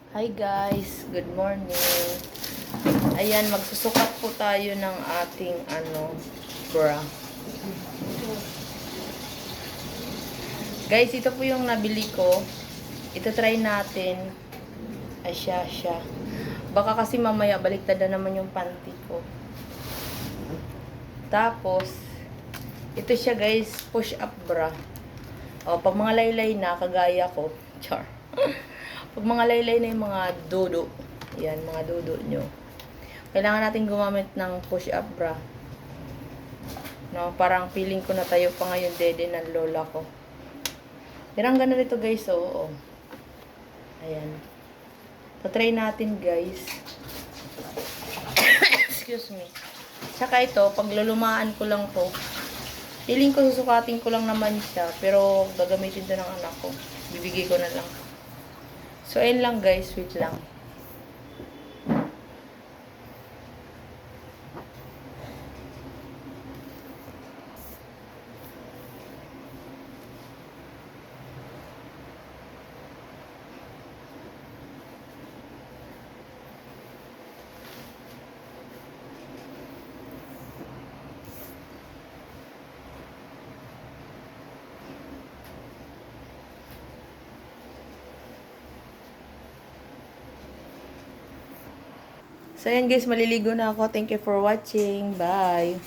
Hi guys, good morning. Ayan, magsusukat po tayo ng ating bra. Guys, ito po yung nabili ko. Ito try natin. Ay, siya. Baka kasi mamaya baliktad na naman yung panty ko. Tapos, ito siya guys, push up bra. O, pag mga laylay na, kagaya ko. Char. Pag mga laylay na yung mga dudo. Yan, mga dudo nyo. Kailangan natin gumamit ng push up bra. No, parang feeling ko na tayo pa ngayon dede ng lola ko. Pero ang ganda nito guys, oo. Ayan. Patry natin guys. Excuse me. Saka ito, paglulumaan ko lang to. Feeling ko susukatin ko lang naman siya. Pero gagamitin to ng anak ko. Bibigay ko na lang. So, ayun lang guys. Wait lang. So, ayan guys, maliligo na ako. Thank you for watching. Bye!